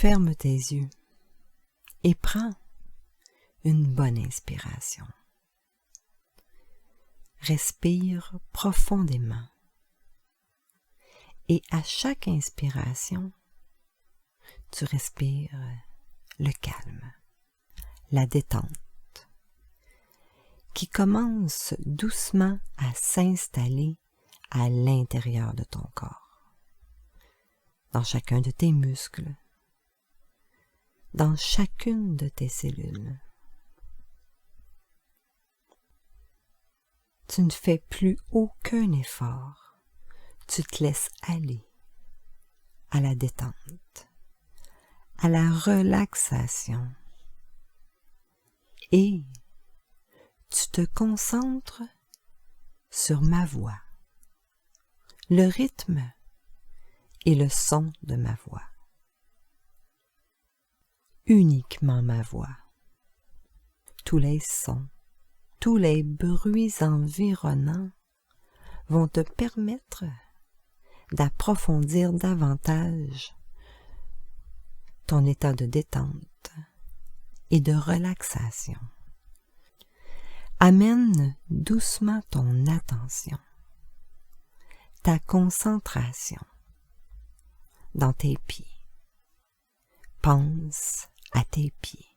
Ferme tes yeux et prends une bonne inspiration. Respire profondément et à chaque inspiration, tu respires le calme, la détente, qui commence doucement à s'installer à l'intérieur de ton corps, dans chacun de tes muscles, dans chacune de tes cellules. Tu ne fais plus aucun effort, tu te laisses aller à la détente, à la relaxation et tu te concentres sur ma voix, le rythme et le son de ma voix. Uniquement ma voix. Tous les sons, tous les bruits environnants vont te permettre d'approfondir davantage ton état de détente et de relaxation. Amène doucement ton attention, ta concentration dans tes pieds. Pense à tes pieds,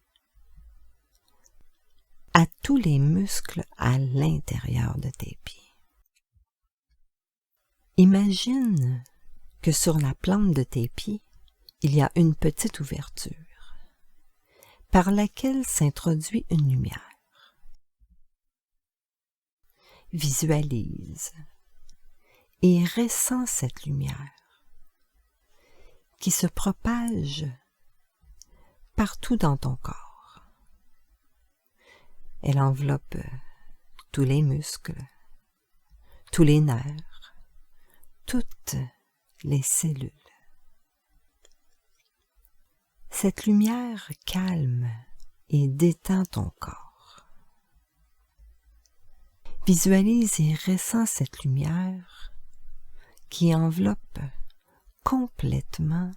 à tous les muscles à l'intérieur de tes pieds. Imagine que sur la plante de tes pieds, il y a une petite ouverture par laquelle s'introduit une lumière. Visualise et ressens cette lumière qui se propage partout dans ton corps. Elle enveloppe tous les muscles, tous les nerfs, toutes les cellules. Cette lumière calme et détend ton corps. Visualise et ressens cette lumière qui enveloppe complètement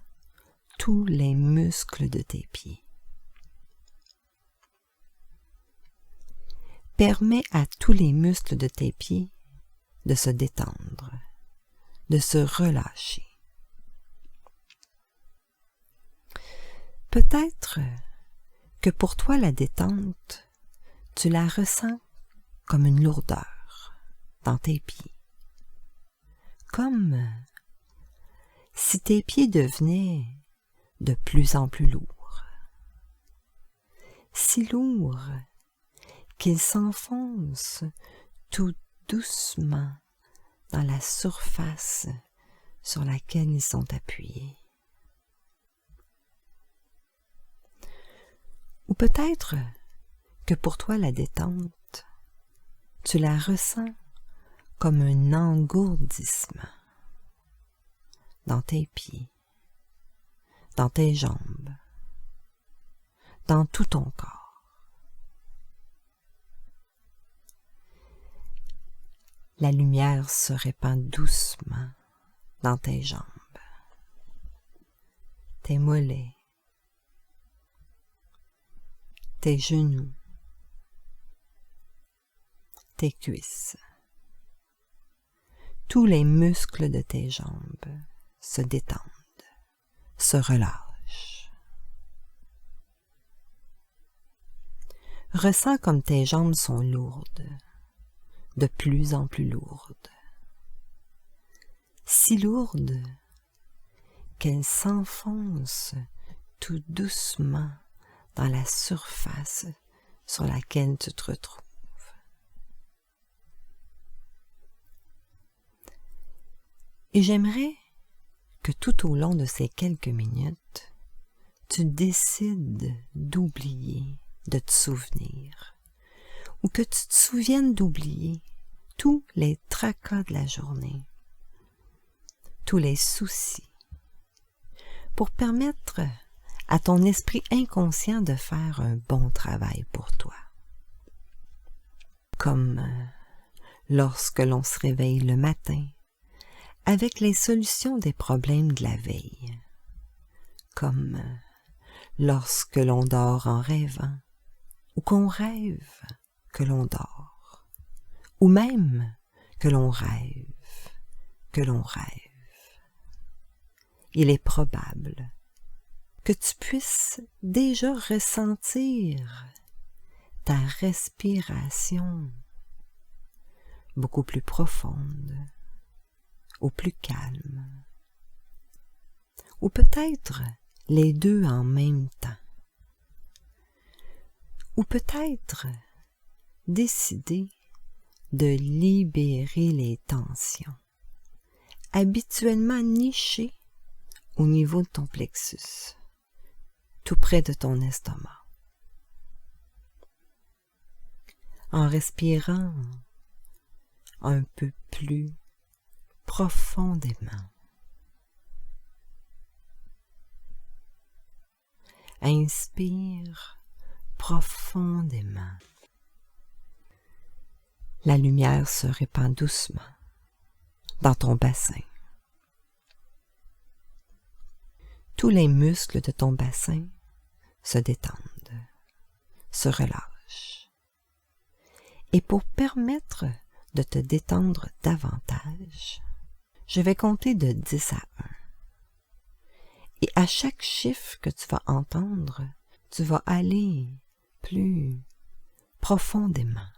tous les muscles de tes pieds. Permets à tous les muscles de tes pieds de se détendre, de se relâcher. Peut-être que pour toi la détente, tu la ressens comme une lourdeur dans tes pieds. Comme si tes pieds devenaient de plus en plus lourds. Si lourds qu'ils s'enfoncent tout doucement dans la surface sur laquelle ils sont appuyés. Ou peut-être que pour toi la détente, tu la ressens comme un engourdissement dans tes pieds, dans tes jambes, dans tout ton corps. La lumière se répand doucement dans tes jambes, tes mollets, tes genoux, tes cuisses. Tous les muscles de tes jambes se détendent, se relâchent. Ressens comme tes jambes sont lourdes, de plus en plus lourdes. Si lourdes qu'elles s'enfoncent tout doucement dans la surface sur laquelle tu te retrouves. Et j'aimerais que tout au long de ces quelques minutes, tu décides d'oublier, de te souvenir, ou que tu te souviennes d'oublier tous les tracas de la journée, tous les soucis, pour permettre à ton esprit inconscient de faire un bon travail pour toi. Comme lorsque l'on se réveille le matin avec les solutions des problèmes de la veille, comme lorsque l'on dort en rêvant, ou qu'on rêve que l'on dort, ou même que l'on rêve, que l'on rêve. Il est probable que tu puisses déjà ressentir ta respiration beaucoup plus profonde, ou plus calme, ou peut-être les deux en même temps, ou peut-être décider de libérer les tensions habituellement nichées au niveau de ton plexus, tout près de ton estomac. En respirant un peu plus profondément. Inspire profondément. La lumière se répand doucement dans ton bassin. Tous les muscles de ton bassin se détendent, se relâchent. Et pour permettre de te détendre davantage, je vais compter de 10 à 1. Et à chaque chiffre que tu vas entendre, tu vas aller plus profondément,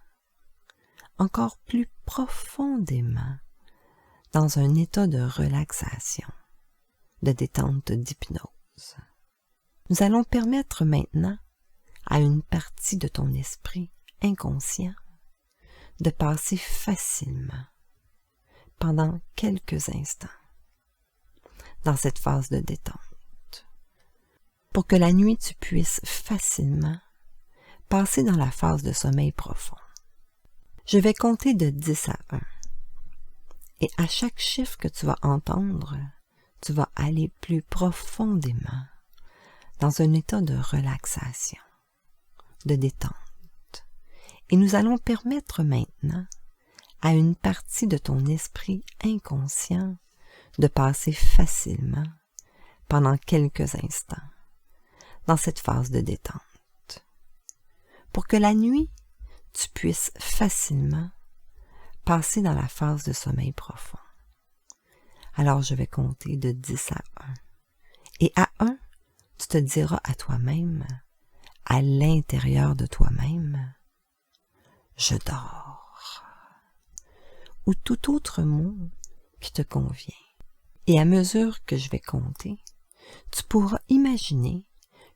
encore plus profondément, dans un état de relaxation, de détente d'hypnose. Nous allons permettre maintenant à une partie de ton esprit inconscient de passer facilement pendant quelques instants dans cette phase de détente, pour que la nuit tu puisses facilement passer dans la phase de sommeil profond. Je vais compter de 10 à 1, et à chaque chiffre que tu vas entendre, tu vas aller plus profondément dans un état de relaxation, de détente. Et nous allons permettre maintenant à une partie de ton esprit inconscient de passer facilement pendant quelques instants dans cette phase de détente, pour que la nuit, tu puisses facilement passer dans la phase de sommeil profond. Alors je vais compter de 10 à 1. Et à 1, tu te diras à toi-même, à l'intérieur de toi-même, je dors, ou tout autre mot qui te convient. Et à mesure que je vais compter, tu pourras imaginer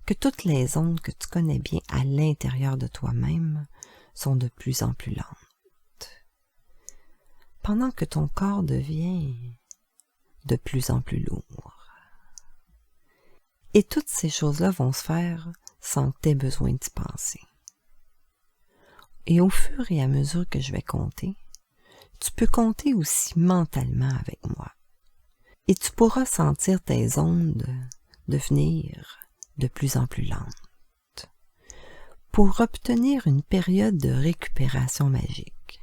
que toutes les ondes que tu connais bien à l'intérieur de toi-même sont de plus en plus lentes, pendant que ton corps devient de plus en plus lourd. Et toutes ces choses-là vont se faire sans que tu aies besoin d'y penser. Et au fur et à mesure que je vais compter, tu peux compter aussi mentalement avec moi. Et tu pourras sentir tes ondes devenir de plus en plus lentes pour obtenir une période de récupération magique.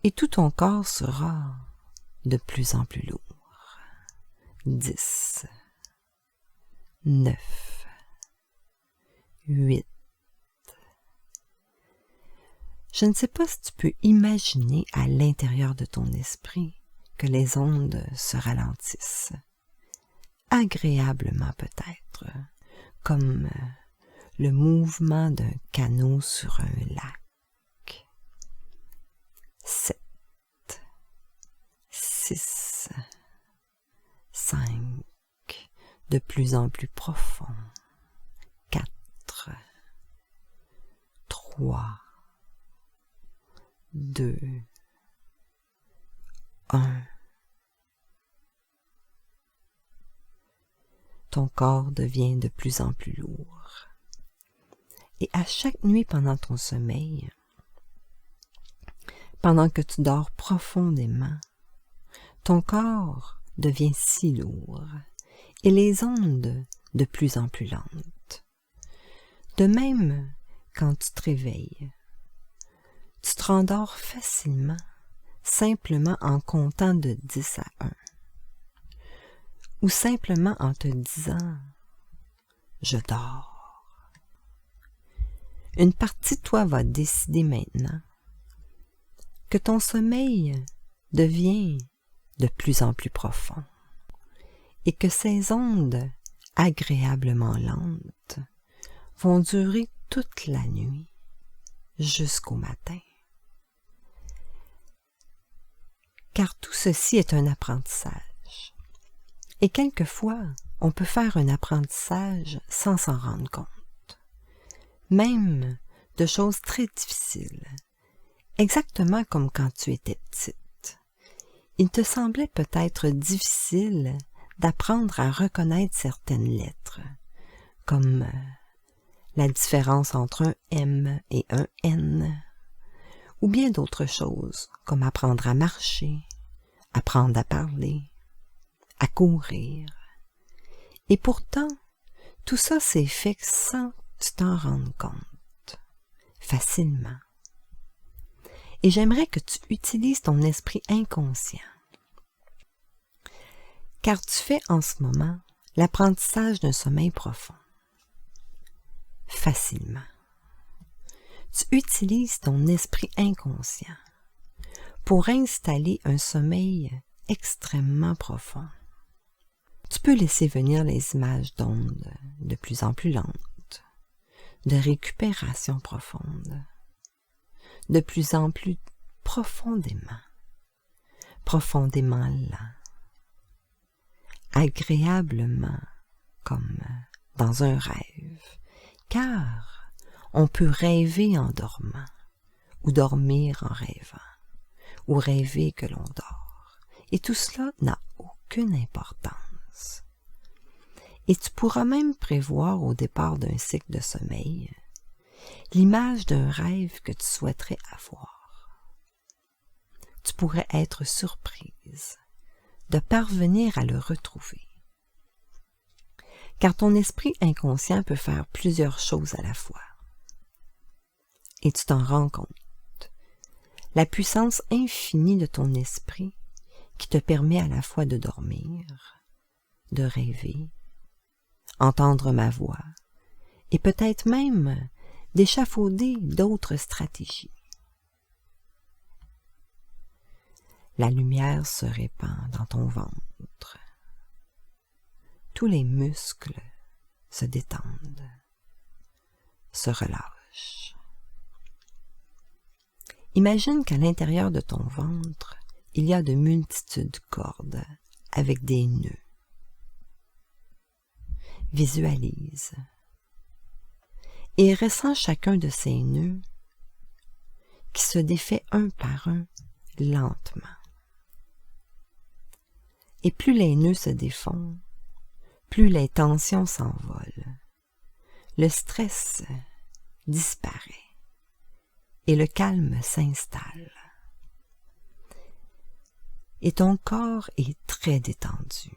Et tout ton corps sera de plus en plus lourd. 10, 9, 8. Je ne sais pas si tu peux imaginer à l'intérieur de ton esprit que les ondes se ralentissent, agréablement peut-être, comme le mouvement d'un canot sur un lac. 7, 6, 5, de plus en plus profond. 4, 3, 2, 1. Ton corps devient de plus en plus lourd. Et à chaque nuit pendant ton sommeil, pendant que tu dors profondément, ton corps devient si lourd et les ondes de plus en plus lentes. De même, quand tu te réveilles, tu te rendors facilement, simplement en comptant de 10 à 1, ou simplement en te disant je dors. Une partie de toi va décider maintenant que ton sommeil devient de plus en plus profond et que ces ondes agréablement lentes vont durer toute la nuit jusqu'au matin. Car tout ceci est un apprentissage. Et quelquefois, on peut faire un apprentissage sans s'en rendre compte. Même de choses très difficiles. Exactement comme quand tu étais petite. Il te semblait peut-être difficile d'apprendre à reconnaître certaines lettres, comme la différence entre un M et un N, ou bien d'autres choses, comme apprendre à marcher, apprendre à parler, à courir. Et pourtant, tout ça s'est fait sans que tu t'en rendes compte, facilement. Et j'aimerais que tu utilises ton esprit inconscient, car tu fais en ce moment l'apprentissage d'un sommeil profond, facilement. Tu utilises ton esprit inconscient pour installer un sommeil extrêmement profond. Tu peux laisser venir les images d'ondes de plus en plus lentes, de récupération profonde, de plus en plus profondément lent, agréablement comme dans un rêve, car on peut rêver en dormant, ou dormir en rêvant, ou rêver que l'on dort, et tout cela n'a aucune importance. Et tu pourras même prévoir au départ d'un cycle de sommeil l'image d'un rêve que tu souhaiterais avoir. Tu pourrais être surprise de parvenir à le retrouver. Car ton esprit inconscient peut faire plusieurs choses à la fois. Et tu t'en rends compte. La puissance infinie de ton esprit qui te permet à la fois de dormir, de rêver, entendre ma voix, et peut-être même d'échafauder d'autres stratégies. La lumière se répand dans ton ventre. Tous les muscles se détendent, se relâchent. Imagine qu'à l'intérieur de ton ventre, il y a de multitudes de cordes avec des nœuds. Visualise. Et ressens chacun de ces nœuds qui se défait un par un lentement. Et plus les nœuds se défont, plus les tensions s'envolent. Le stress disparaît et le calme s'installe. Et ton corps est très détendu.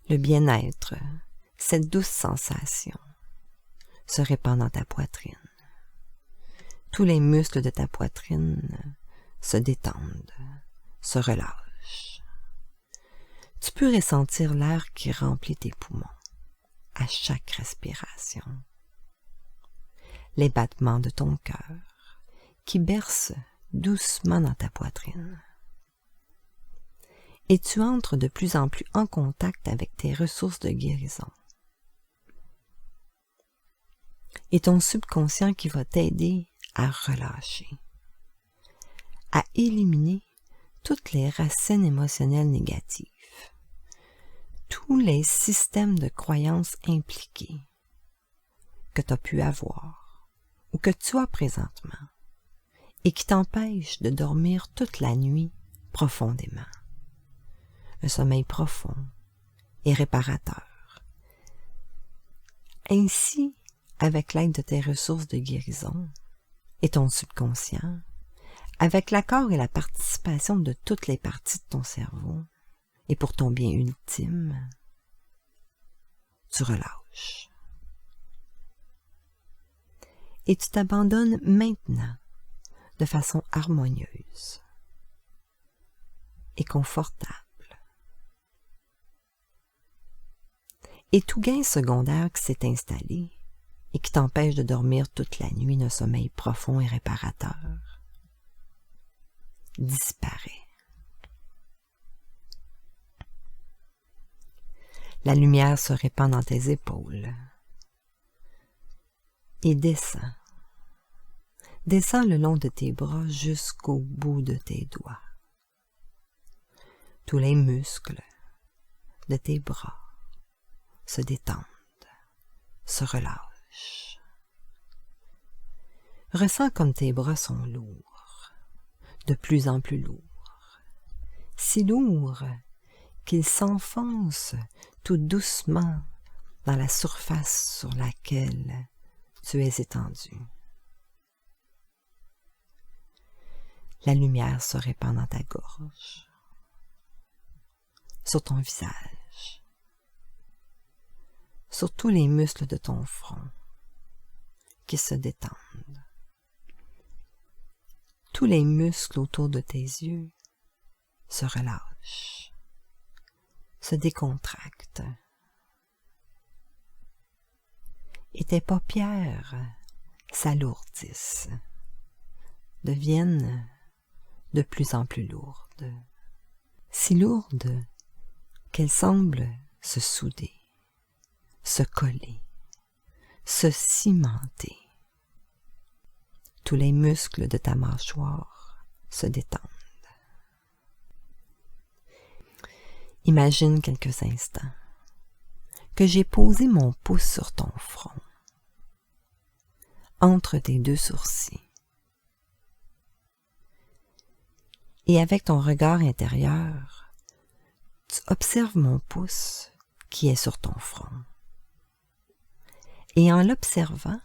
Le bien-être, cette douce sensation, se répand dans ta poitrine. Tous les muscles de ta poitrine se détendent, se relâchent. Tu peux ressentir l'air qui remplit tes poumons à chaque respiration. Les battements de ton cœur qui bercent doucement dans ta poitrine. Et tu entres de plus en plus en contact avec tes ressources de guérison. Et ton subconscient qui va t'aider à relâcher, à éliminer toutes les racines émotionnelles négatives, tous les systèmes de croyances impliqués que tu as pu avoir ou que tu as présentement et qui t'empêchent de dormir toute la nuit profondément. Un sommeil profond et réparateur. Ainsi, avec l'aide de tes ressources de guérison et ton subconscient, avec l'accord et la participation de toutes les parties de ton cerveau, et pour ton bien ultime, tu relâches. Et tu t'abandonnes maintenant de façon harmonieuse et confortable. Et tout gain secondaire qui s'est installé et qui t'empêche de dormir toute la nuit d'un sommeil profond et réparateur disparaît. La lumière se répand dans tes épaules et descend. Descend le long de tes bras jusqu'au bout de tes doigts. Tous les muscles de tes bras se détendent, se relâchent. Ressens comme tes bras sont lourds, de plus en plus lourds, si lourds qu'ils s'enfoncent tout doucement dans la surface sur laquelle tu es étendu. La lumière se répand dans ta gorge, sur ton visage, sur tous les muscles de ton front qui se détendent. Tous les muscles autour de tes yeux se relâchent, se décontractent. Et tes paupières s'alourdissent, deviennent de plus en plus lourdes, si lourdes qu'elles semblent se souder, se coller, se cimenter. Tous les muscles de ta mâchoire se détendent. Imagine quelques instants que j'ai posé mon pouce sur ton front, entre tes deux sourcils. Et avec ton regard intérieur, tu observes mon pouce qui est sur ton front. Et en l'observant,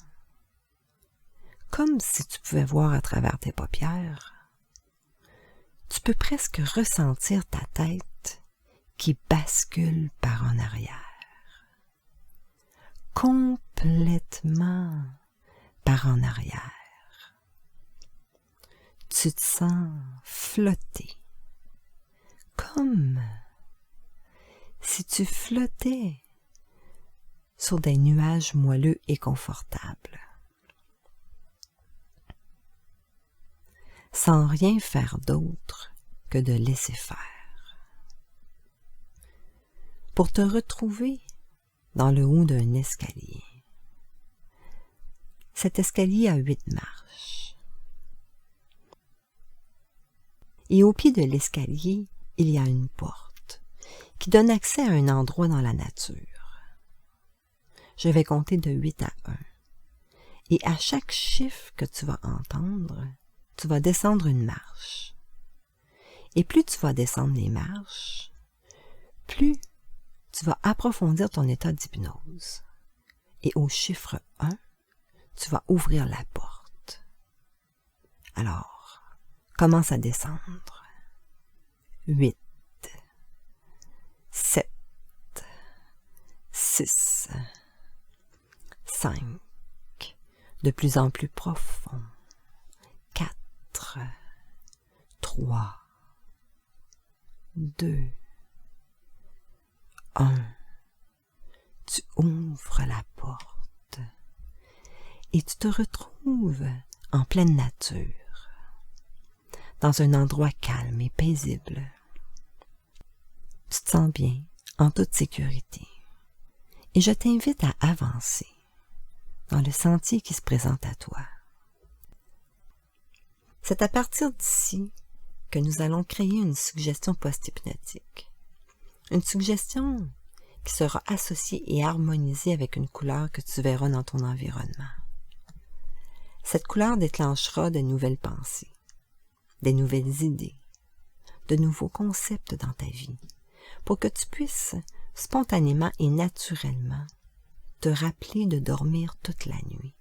comme si tu pouvais voir à travers tes paupières, tu peux presque ressentir ta tête qui bascule par en arrière, complètement par en arrière. Tu te sens flotter, comme si tu flottais sur des nuages moelleux et confortables, sans rien faire d'autre que de laisser faire, pour te retrouver dans le haut d'un escalier. Cet escalier a 8 marches. Et au pied de l'escalier, il y a une porte qui donne accès à un endroit dans la nature. Je vais compter de 8 à 1. Et à chaque chiffre que tu vas entendre, tu vas descendre une marche. Et plus tu vas descendre les marches, plus tu vas approfondir ton état d'hypnose. Et au chiffre 1, tu vas ouvrir la porte. Alors, commence à descendre. 8, 7, 6, 5, de plus en plus profond. 4, 3, 2, 1. Tu ouvres la porte et tu te retrouves en pleine nature, dans un endroit calme et paisible. Tu te sens bien, en toute sécurité. Et je t'invite à avancer dans le sentier qui se présente à toi. C'est à partir d'ici que nous allons créer une suggestion post-hypnotique. Une suggestion qui sera associée et harmonisée avec une couleur que tu verras dans ton environnement. Cette couleur déclenchera de nouvelles pensées, des nouvelles idées, de nouveaux concepts dans ta vie, pour que tu puisses spontanément et naturellement te rappeler de dormir toute la nuit.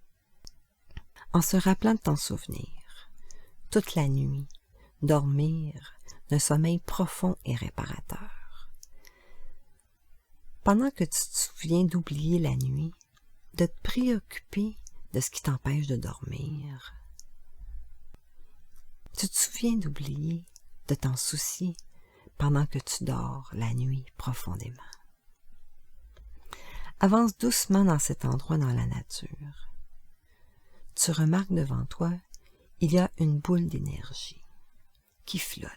En se rappelant de t'en souvenir, toute la nuit, dormir d'un sommeil profond et réparateur. Pendant que tu te souviens d'oublier la nuit, de te préoccuper de ce qui t'empêche de dormir, tu te souviens d'oublier, de t'en soucier pendant que tu dors la nuit profondément. Avance doucement dans cet endroit dans la nature. Tu remarques devant toi, il y a une boule d'énergie qui flotte.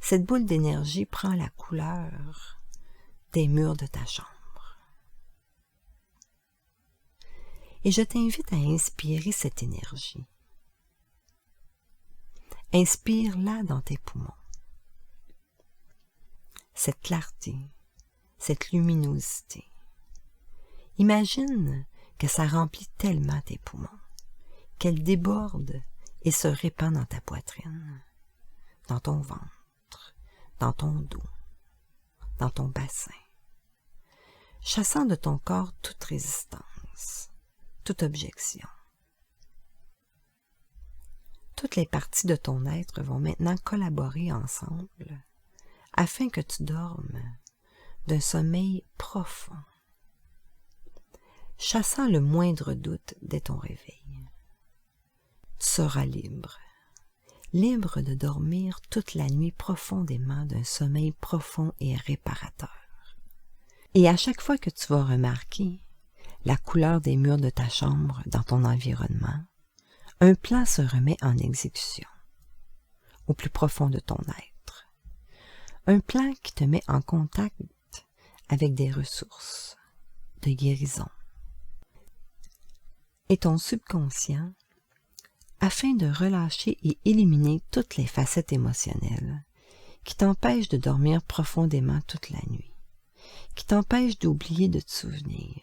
Cette boule d'énergie prend la couleur des murs de ta chambre. Et je t'invite à inspirer cette énergie. Inspire-la dans tes poumons. Cette clarté, cette luminosité. Imagine que ça remplit tellement tes poumons, qu'elle déborde et se répand dans ta poitrine, dans ton ventre, dans ton dos, dans ton bassin, chassant de ton corps toute résistance, toute objection. Toutes les parties de ton être vont maintenant collaborer ensemble afin que tu dormes d'un sommeil profond, chassant le moindre doute dès ton réveil. Tu seras libre, libre de dormir toute la nuit profondément d'un sommeil profond et réparateur. Et à chaque fois que tu vas remarquer la couleur des murs de ta chambre dans ton environnement, un plan se remet en exécution, au plus profond de ton être. Un plan qui te met en contact avec des ressources de guérison. Et ton subconscient, afin de relâcher et éliminer toutes les facettes émotionnelles qui t'empêchent de dormir profondément toute la nuit, qui t'empêchent d'oublier de te souvenir,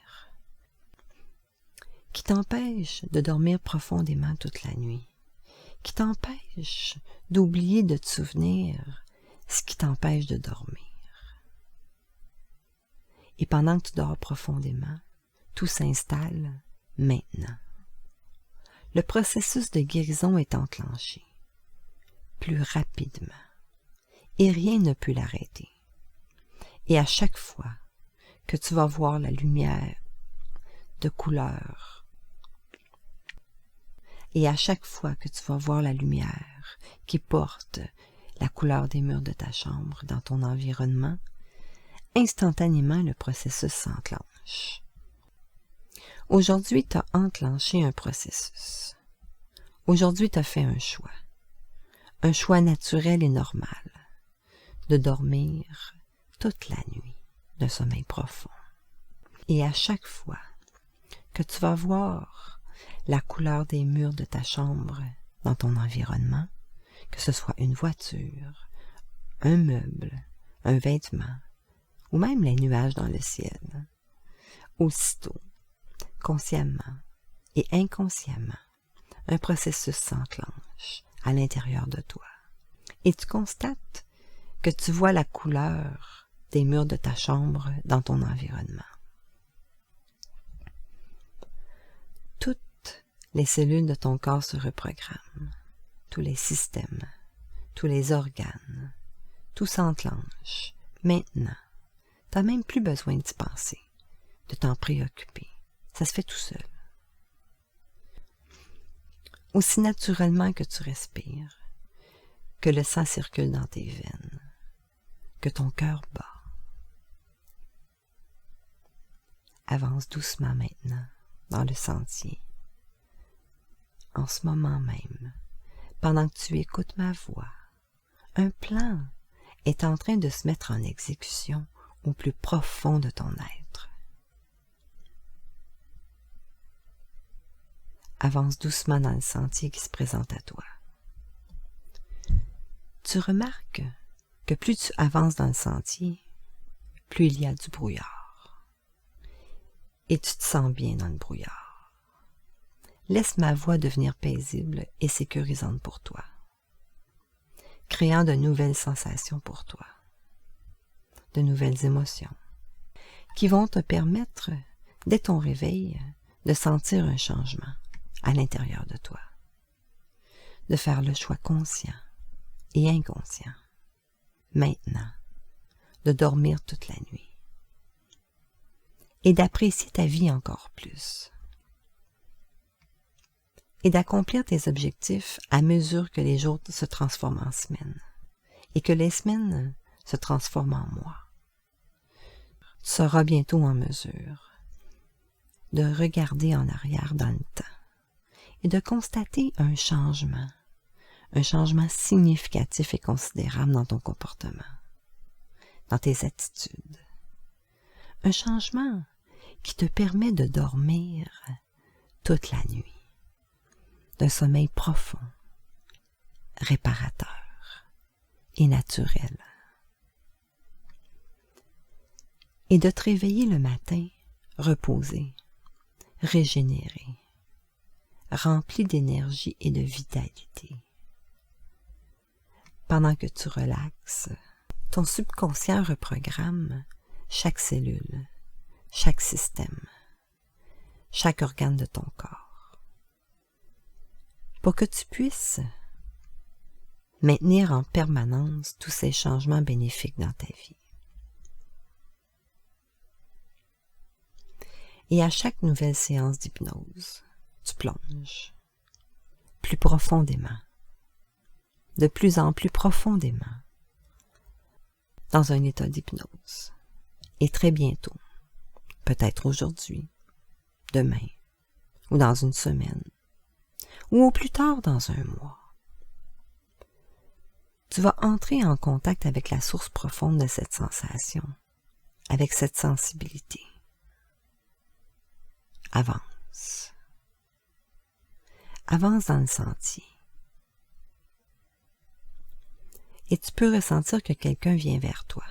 qui t'empêchent de dormir profondément toute la nuit, qui t'empêchent d'oublier de te souvenir ce qui t'empêche de dormir. Et pendant que tu dors profondément, tout s'installe maintenant. Le processus de guérison est enclenché, plus rapidement, et rien ne peut l'arrêter. Et à chaque fois que tu vas voir la lumière de couleur, et à chaque fois que tu vas voir la lumière qui porte la couleur des murs de ta chambre dans ton environnement, instantanément le processus s'enclenche. Aujourd'hui, tu as enclenché un processus. Aujourd'hui, tu as fait un choix naturel et normal, de dormir toute la nuit d'un sommeil profond. Et à chaque fois que tu vas voir la couleur des murs de ta chambre dans ton environnement, que ce soit une voiture, un meuble, un vêtement, ou même les nuages dans le ciel, aussitôt, consciemment et inconsciemment, un processus s'enclenche à l'intérieur de toi. Et tu constates que tu vois la couleur des murs de ta chambre dans ton environnement. Toutes les cellules de ton corps se reprogramment, tous les systèmes, tous les organes, tout s'enclenche. Maintenant, tu n'as même plus besoin d'y penser, de t'en préoccuper. Ça se fait tout seul. Aussi naturellement que tu respires, que le sang circule dans tes veines, que ton cœur bat. Avance doucement maintenant dans le sentier. En ce moment même, pendant que tu écoutes ma voix, un plan est en train de se mettre en exécution au plus profond de ton être. Avance doucement dans le sentier qui se présente à toi. Tu remarques que plus tu avances dans le sentier, plus il y a du brouillard. Et tu te sens bien dans le brouillard. Laisse ma voix devenir paisible et sécurisante pour toi, créant de nouvelles sensations pour toi, de nouvelles émotions, qui vont te permettre, dès ton réveil, de sentir un changement à l'intérieur de toi, de faire le choix conscient et inconscient, maintenant, de dormir toute la nuit et d'apprécier ta vie encore plus et d'accomplir tes objectifs à mesure que les jours se transforment en semaines et que les semaines se transforment en mois. tu seras bientôt en mesure de regarder en arrière dans le temps et de constater un changement significatif et considérable dans ton comportement, dans tes attitudes. Un changement qui te permet de dormir toute la nuit, d'un sommeil profond, réparateur et naturel. Et de te réveiller le matin reposé, régénéré, rempli d'énergie et de vitalité. Pendant que tu relaxes, ton subconscient reprogramme chaque cellule, chaque système, chaque organe de ton corps, pour que tu puisses maintenir en permanence tous ces changements bénéfiques dans ta vie. Et à chaque nouvelle séance d'hypnose, tu plonges plus profondément, de plus en plus profondément, dans un état d'hypnose. Et très bientôt, peut-être aujourd'hui, demain, ou dans une semaine, ou au plus tard dans un mois, tu vas entrer en contact avec la source profonde de cette sensation, avec cette sensibilité. Avance. Avance dans le sentier. Et tu peux ressentir que quelqu'un vient vers toi.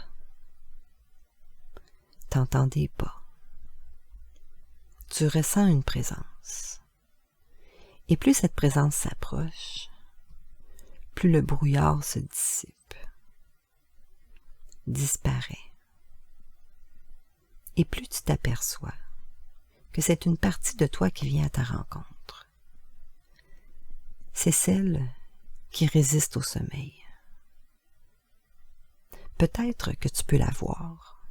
T'entends des pas. Tu ressens une présence. Et plus cette présence s'approche, plus le brouillard se dissipe, disparaît. Et plus tu t'aperçois que c'est une partie de toi qui vient à ta rencontre. C'est celle qui résiste au sommeil. Peut-être que tu peux la voir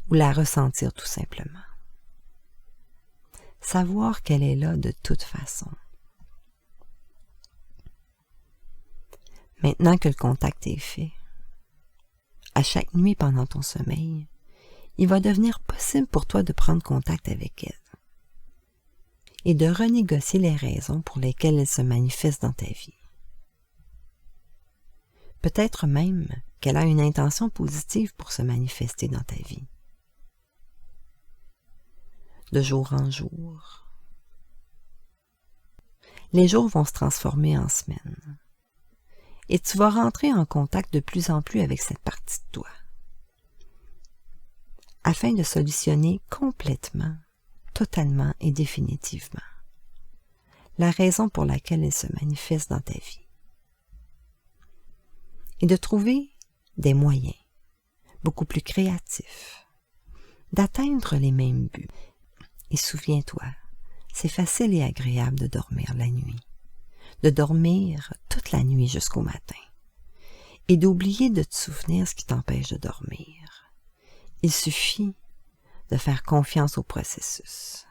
ou la ressentir tout simplement. Savoir qu'elle est là de toute façon. Maintenant que le contact est fait, à chaque nuit pendant ton sommeil, il va devenir possible pour toi de prendre contact avec elle et de renégocier les raisons pour lesquelles elle se manifeste dans ta vie. Peut-être même qu'elle a une intention positive pour se manifester dans ta vie. De jour en jour, les jours vont se transformer en semaines et tu vas rentrer en contact de plus en plus avec cette partie de toi afin de solutionner complètement, totalement et définitivement la raison pour laquelle elle se manifeste dans ta vie. Et de trouver des moyens beaucoup plus créatifs d'atteindre les mêmes buts. Et souviens-toi, c'est facile et agréable de dormir la nuit, de dormir toute la nuit jusqu'au matin, et d'oublier de te souvenir ce qui t'empêche de dormir. Il suffit de faire confiance au processus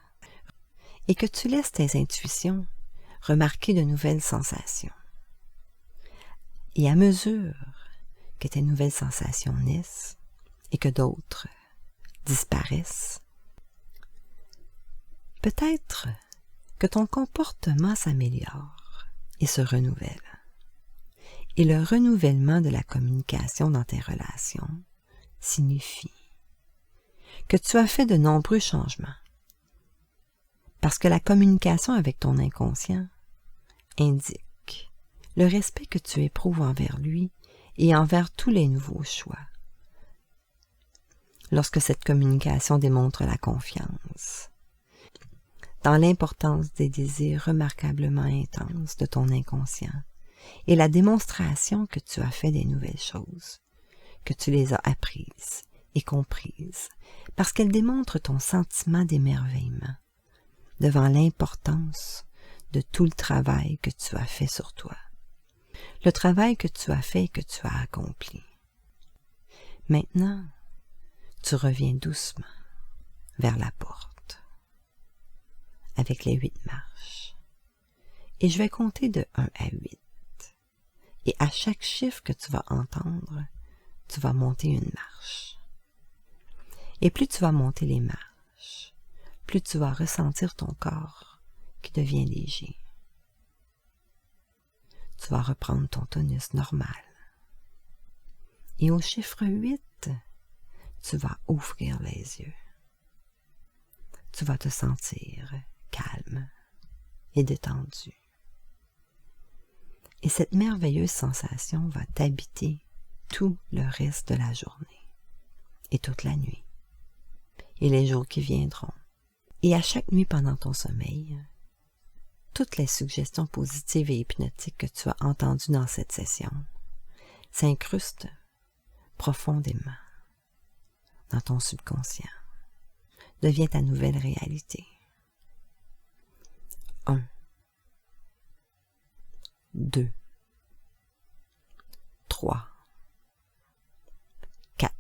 et que tu laisses tes intuitions remarquer de nouvelles sensations. Et à mesure que tes nouvelles sensations naissent et que d'autres disparaissent, peut-être que ton comportement s'améliore et se renouvelle. Et le renouvellement de la communication dans tes relations signifie que tu as fait de nombreux changements. Parce que la communication avec ton inconscient indique le respect que tu éprouves envers lui et envers tous les nouveaux choix. Lorsque cette communication démontre la confiance, dans l'importance des désirs remarquablement intenses de ton inconscient et la démonstration que tu as fait des nouvelles choses, que tu les as apprises et comprises, parce qu'elles démontrent ton sentiment d'émerveillement devant l'importance de tout le travail que tu as fait sur toi, le travail que tu as fait et que tu as accompli. Maintenant, tu reviens doucement vers la porte, avec les 8 marches. Et je vais compter de 1 à 8. Et à chaque chiffre que tu vas entendre, tu vas monter une marche. Et plus tu vas monter les marches, plus tu vas ressentir ton corps qui devient léger. Tu vas reprendre ton tonus normal. Et au chiffre 8, tu vas ouvrir les yeux. Tu vas te sentir calme et détendu. Et cette merveilleuse sensation va t'habiter tout le reste de la journée et toute la nuit et les jours qui viendront. Et à chaque nuit pendant ton sommeil, toutes les suggestions positives et hypnotiques que tu as entendues dans cette session s'incrustent profondément dans ton subconscient, devient ta nouvelle réalité. 1, 2, 3, 4.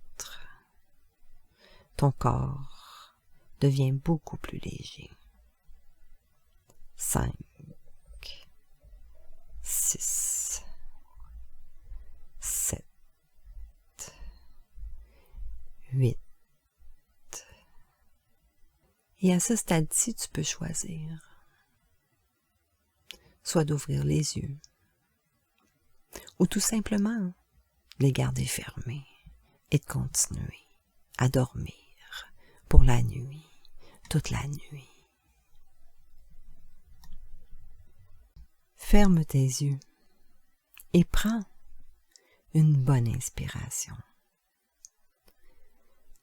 Ton corps devient beaucoup plus léger. 5, 6, 7, 8. Et à ce stade-ci, tu peux choisir soit d'ouvrir les yeux ou tout simplement de les garder fermés et de continuer à dormir pour la nuit, toute la nuit. Ferme tes yeux et prends une bonne inspiration.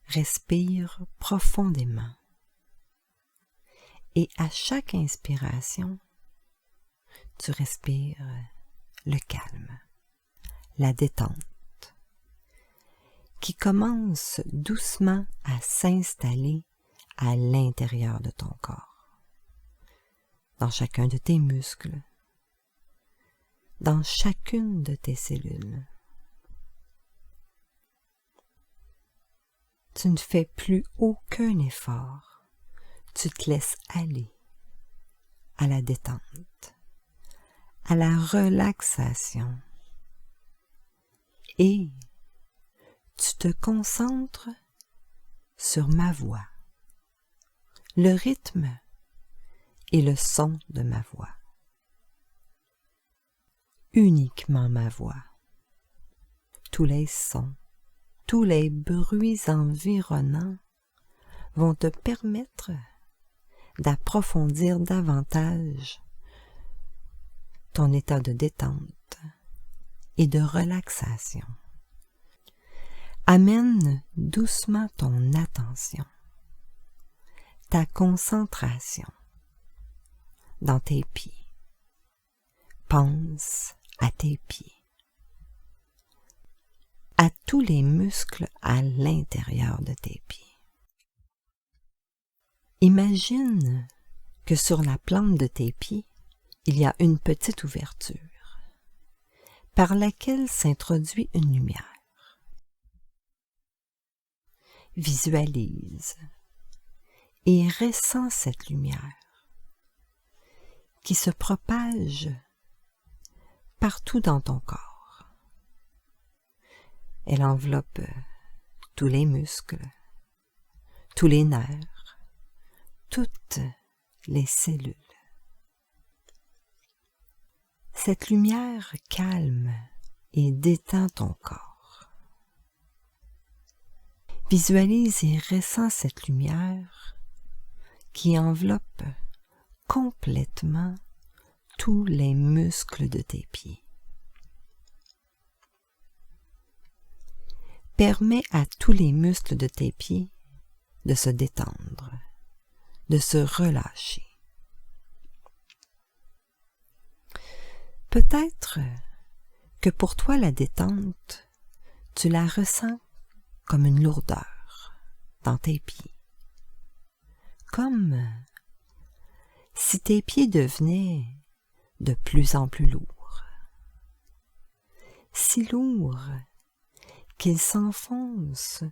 Respire profondément et à chaque inspiration, tu respires le calme, la détente, qui commence doucement à s'installer à l'intérieur de ton corps, dans chacun de tes muscles, dans chacune de tes cellules. Tu ne fais plus aucun effort, tu te laisses aller à la détente, à la relaxation et tu te concentres sur ma voix, le rythme et le son de ma voix. Uniquement ma voix. Tous les sons, tous les bruits environnants vont te permettre d'approfondir davantage ton état de détente et de relaxation. Amène doucement ton attention, ta concentration dans tes pieds. Pense à tes pieds, à tous les muscles à l'intérieur de tes pieds. Imagine que sur la plante de tes pieds, il y a une petite ouverture par laquelle s'introduit une lumière. Visualise et ressens cette lumière qui se propage partout dans ton corps. Elle enveloppe tous les muscles, tous les nerfs, toutes les cellules. Cette lumière calme et détend ton corps. Visualise et ressens cette lumière qui enveloppe complètement tous les muscles de tes pieds. Permets à tous les muscles de tes pieds de se détendre, de se relâcher. Peut-être que pour toi la détente, tu la ressens comme une lourdeur dans tes pieds. Comme si tes pieds devenaient de plus en plus lourds. Si lourds qu'ils s'enfoncent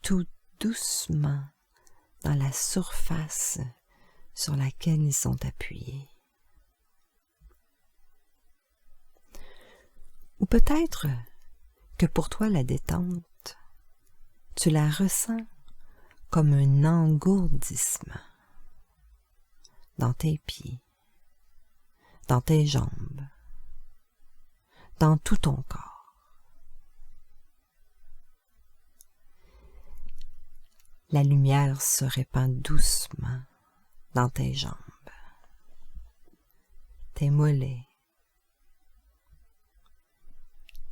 tout doucement dans la surface sur laquelle ils sont appuyés. Ou peut-être que pour toi la détente, tu la ressens comme un engourdissement dans tes pieds, dans tes jambes, dans tout ton corps. La lumière se répand doucement dans tes jambes, tes mollets,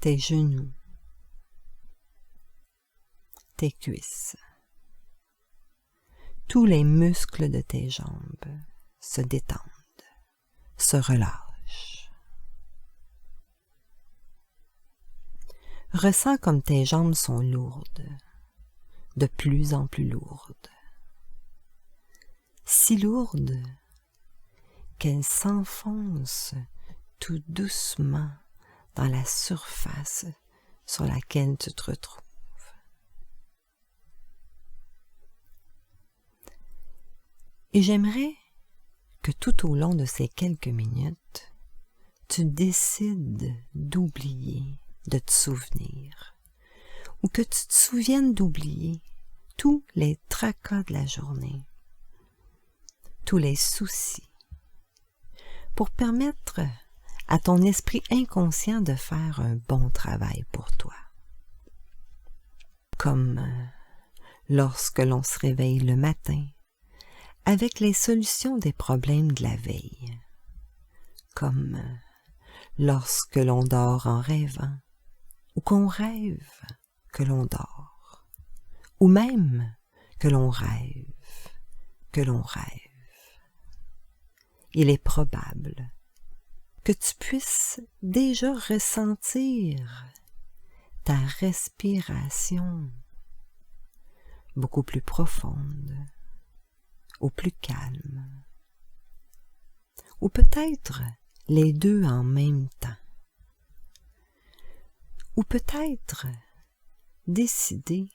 tes genoux, tes cuisses. Tous les muscles de tes jambes se détendent, se relâchent. Ressens comme tes jambes sont lourdes, de plus en plus lourdes. Si lourdes qu'elles s'enfoncent tout doucement dans la surface sur laquelle tu te retrouves. Et j'aimerais que tout au long de ces quelques minutes, tu décides d'oublier de te souvenir, ou que tu te souviennes d'oublier tous les tracas de la journée, tous les soucis, pour permettre à ton esprit inconscient de faire un bon travail pour toi. Comme lorsque l'on se réveille le matin, avec les solutions des problèmes de la veille, comme lorsque l'on dort en rêvant, ou qu'on rêve que l'on dort, ou même que l'on rêve que l'on rêve. Il est probable que tu puisses déjà ressentir ta respiration beaucoup plus profonde, ou plus calme, ou peut-être les deux en même temps, ou peut-être décider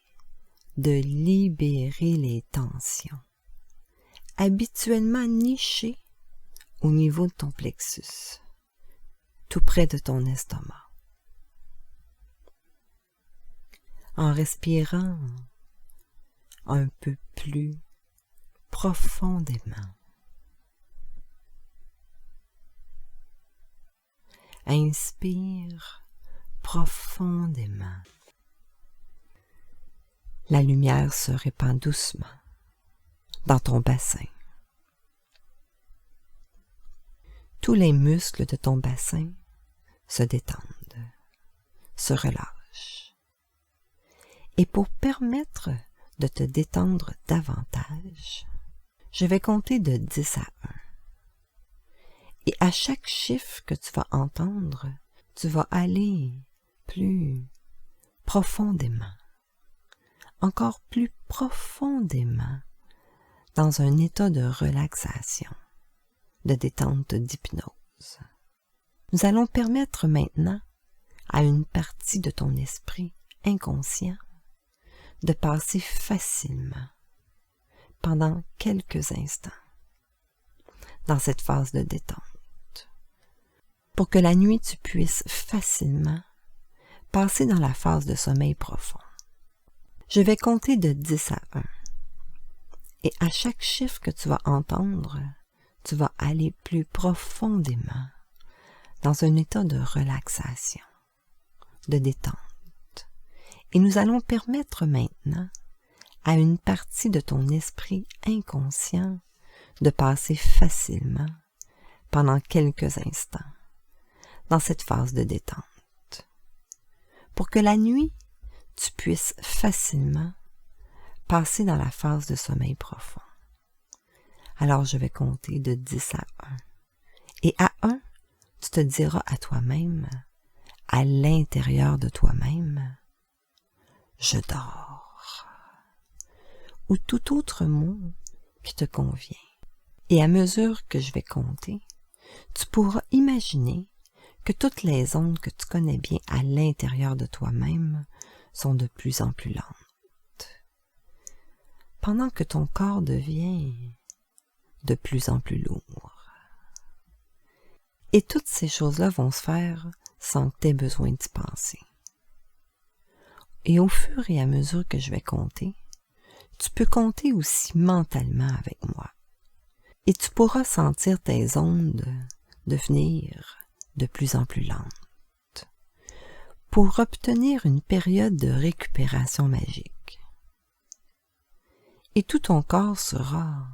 de libérer les tensions habituellement nichées au niveau de ton plexus, tout près de ton estomac. En respirant un peu plus profondément. Inspire profondément. La lumière se répand doucement dans ton bassin. Tous les muscles de ton bassin se détendent, se relâchent. Et pour permettre de te détendre davantage, je vais compter de 10 à 1. Et à chaque chiffre que tu vas entendre, tu vas aller plus profondément, encore plus profondément, dans un état de relaxation, de détente d'hypnose. Nous allons permettre maintenant à une partie de ton esprit inconscient de passer facilement pendant quelques instants dans cette phase de détente, pour que la nuit tu puisses facilement passer dans la phase de sommeil profond. Je vais compter de 10 à 1, et à chaque chiffre que tu vas entendre, tu vas aller plus profondément dans un état de relaxation, de détente. Et nous allons permettre maintenant à une partie de ton esprit inconscient de passer facilement pendant quelques instants dans cette phase de détente, pour que la nuit, tu puisses facilement passer dans la phase de sommeil profond. Alors je vais compter de 10 à 1. Et à 1, tu te diras à toi-même, à l'intérieur de toi-même, je dors, ou tout autre mot qui te convient. Et à mesure que je vais compter, tu pourras imaginer que toutes les ondes que tu connais bien à l'intérieur de toi-même sont de plus en plus lentes, pendant que ton corps devient de plus en plus lourd. Et toutes ces choses-là vont se faire sans que tu aies besoin d'y penser. Et au fur et à mesure que je vais compter, tu peux compter aussi mentalement avec moi. Et tu pourras sentir tes ondes devenir de plus en plus lentes pour obtenir une période de récupération magique. Et tout ton corps sera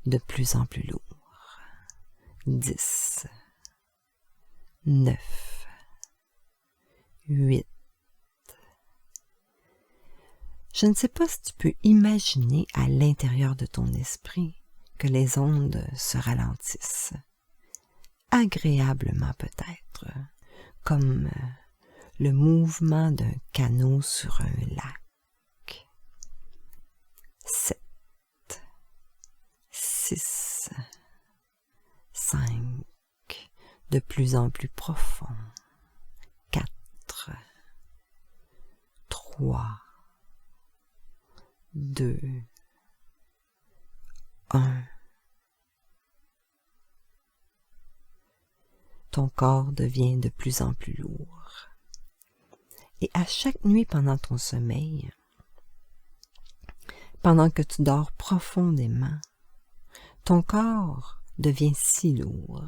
de plus en plus lourd. 10, 9, 8. Je ne sais pas si tu peux imaginer à l'intérieur de ton esprit que les ondes se ralentissent, agréablement peut-être, comme le mouvement d'un canot sur un lac. 7, 6, 5, de plus en plus profond. 4, 3, 2, 1. Ton corps devient de plus en plus lourd. Et à chaque nuit pendant ton sommeil, pendant que tu dors profondément, ton corps devient si lourd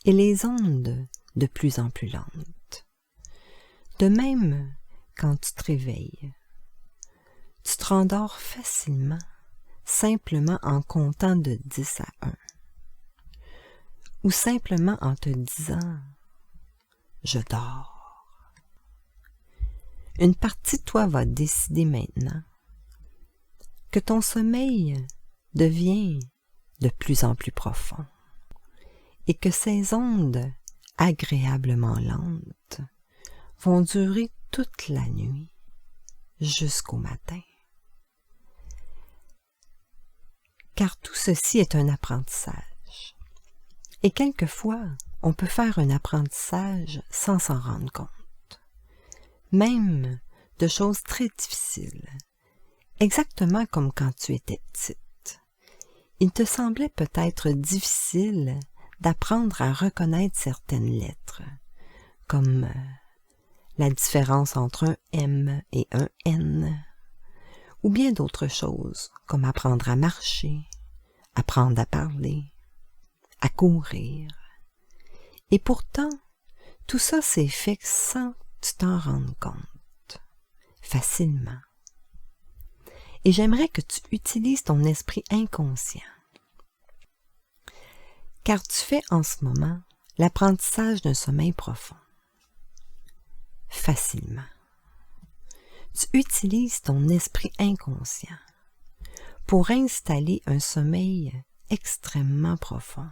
et les ondes de plus en plus lentes. De même, quand tu te réveilles, tu te rendors facilement, simplement en comptant de 10 à 1. Ou simplement en te disant « je dors ». Une partie de toi va décider maintenant que ton sommeil devient de plus en plus profond et que ces ondes agréablement lentes vont durer toute la nuit jusqu'au matin. Car tout ceci est un apprentissage. Et quelquefois, on peut faire un apprentissage sans s'en rendre compte. Même de choses très difficiles. Exactement comme quand tu étais petite. Il te semblait peut-être difficile d'apprendre à reconnaître certaines lettres, comme la différence entre un M et un N, ou bien d'autres choses, comme apprendre à marcher, apprendre à parler, à courir. Et pourtant, tout ça s'est fait sans que tu t'en rendes compte, facilement. Et j'aimerais que tu utilises ton esprit inconscient. Car tu fais en ce moment l'apprentissage d'un sommeil profond. Facilement. Tu utilises ton esprit inconscient pour installer un sommeil extrêmement profond.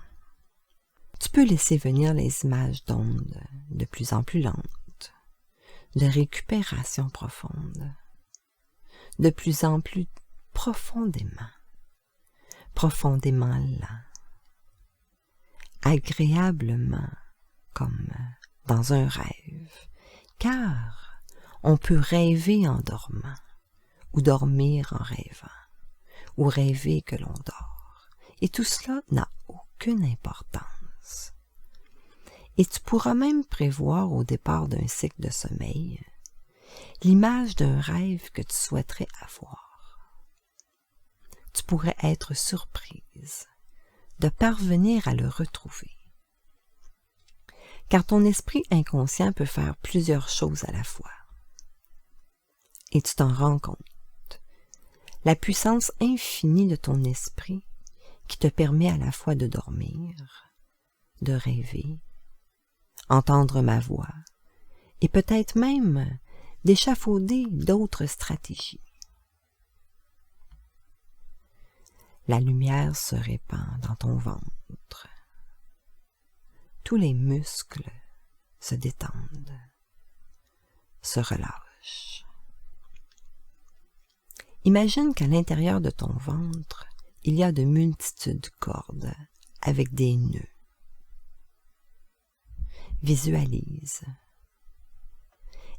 Tu peux laisser venir les images d'ondes de plus en plus lentes, de récupération profonde, de plus en plus profondément lent, agréablement comme dans un rêve, car on peut rêver en dormant, ou dormir en rêvant, ou rêver que l'on dort, et tout cela n'a aucune importance. Et tu pourras même prévoir au départ d'un cycle de sommeil l'image d'un rêve que tu souhaiterais avoir. Tu pourrais être surprise de parvenir à le retrouver. Car ton esprit inconscient peut faire plusieurs choses à la fois. Et tu t'en rends compte. La puissance infinie de ton esprit qui te permet à la fois de dormir, de rêver, entendre ma voix, et peut-être même d'échafauder d'autres stratégies. La lumière se répand dans ton ventre. Tous les muscles se détendent, se relâchent. Imagine qu'à l'intérieur de ton ventre, il y a de multitudes de cordes avec des nœuds. Visualise.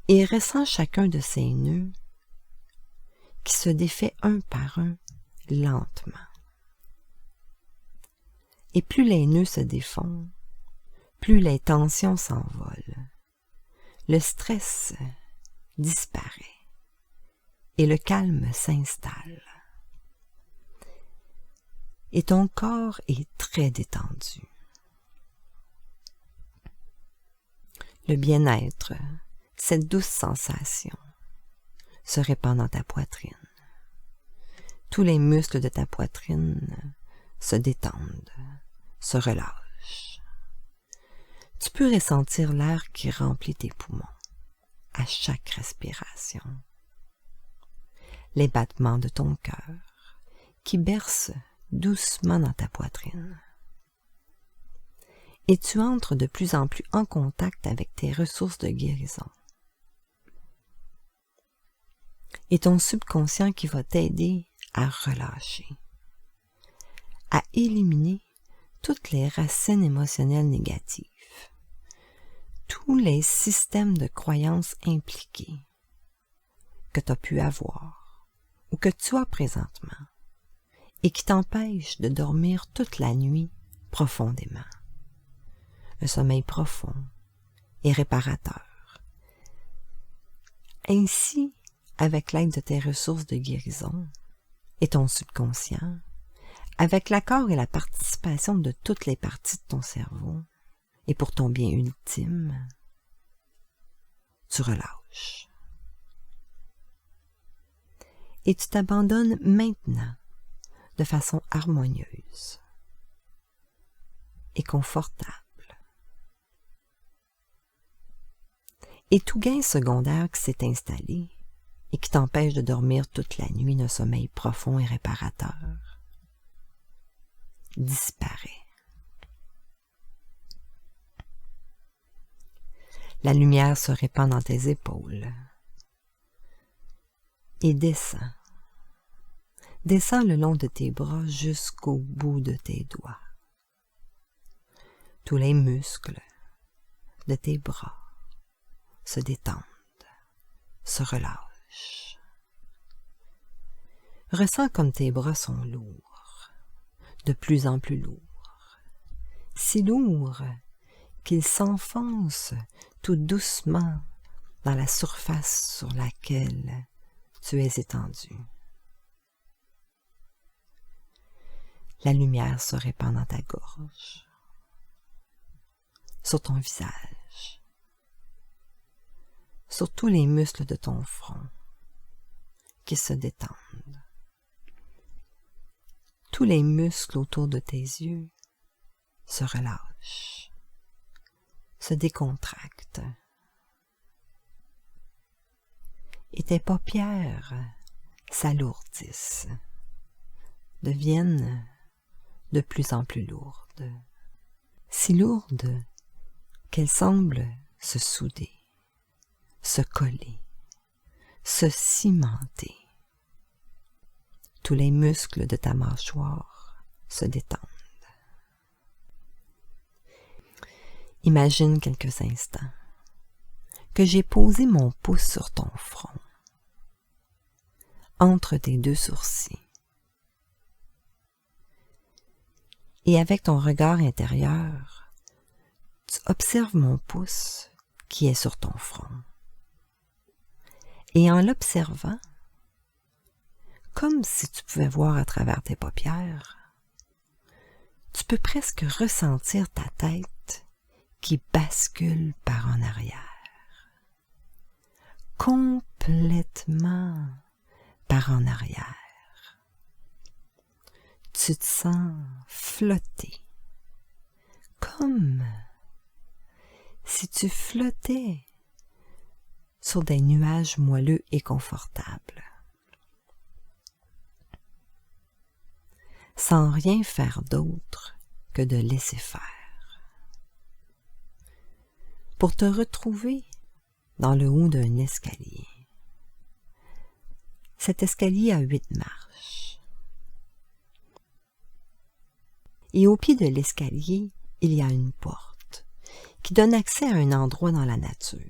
Et ressens chacun de ces nœuds qui se défait un par un lentement. Et plus les nœuds se défont, plus les tensions s'envolent. Le stress disparaît et le calme s'installe. et ton corps est très détendu. Le bien-être, cette douce sensation, se répand dans ta poitrine. Tous les muscles de ta poitrine se détendent, se relâchent. Tu peux ressentir l'air qui remplit tes poumons à chaque respiration. Les battements de ton cœur qui bercent doucement dans ta poitrine. Et tu entres de plus en plus en contact avec tes ressources de guérison. Et ton subconscient qui va t'aider à relâcher, à éliminer toutes les racines émotionnelles négatives, tous les systèmes de croyances impliqués que tu as pu avoir ou que tu as présentement et qui t'empêchent de dormir toute la nuit profondément. Un sommeil profond et réparateur. Ainsi, avec l'aide de tes ressources de guérison et ton subconscient, avec l'accord et la participation de toutes les parties de ton cerveau, et pour ton bien ultime, tu relâches. Et tu t'abandonnes maintenant de façon harmonieuse et confortable. Et tout gain secondaire qui s'est installé et qui t'empêche de dormir toute la nuit d'un sommeil profond et réparateur disparaît. La lumière se répand dans tes épaules et descend. Descend le long de tes bras jusqu'au bout de tes doigts. Tous les muscles de tes bras se détendent, se relâchent. Ressens comme tes bras sont lourds, de plus en plus lourds, si lourds qu'ils s'enfoncent tout doucement dans la surface sur laquelle tu es étendu. La lumière se répand dans ta gorge, sur ton visage, sur tous les muscles de ton front qui se détendent. Tous les muscles autour de tes yeux se relâchent, se décontractent. Et tes paupières s'alourdissent, deviennent de plus en plus lourdes, si lourdes qu'elles semblent se souder, se coller, se cimenter. Tous les muscles de ta mâchoire se détendent. Imagine quelques instants que j'ai posé mon pouce sur ton front, entre tes deux sourcils. Et avec ton regard intérieur, tu observes mon pouce qui est sur ton front. Et en l'observant, comme si tu pouvais voir à travers tes paupières, tu peux presque ressentir ta tête qui bascule par en arrière. Complètement par en arrière. Tu te sens flotter, comme si tu flottais sur des nuages moelleux et confortables, sans rien faire d'autre que de laisser faire, pour te retrouver dans le haut d'un escalier. Cet escalier a 8 marches. Et au pied de l'escalier, il y a une porte qui donne accès à un endroit dans la nature.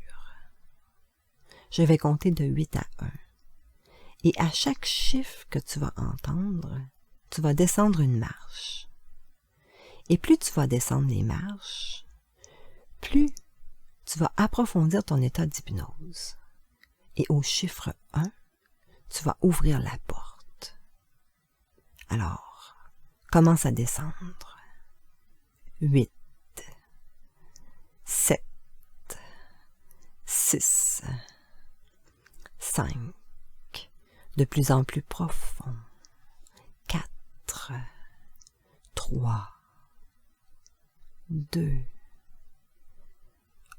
Je vais compter de 8 à 1. Et à chaque chiffre que tu vas entendre, tu vas descendre une marche. Et plus tu vas descendre les marches, plus tu vas approfondir ton état d'hypnose. Et au chiffre 1, tu vas ouvrir la porte. Alors, commence à descendre. 8, 7, 6, 5, de plus en plus profond. 4, 3, 2,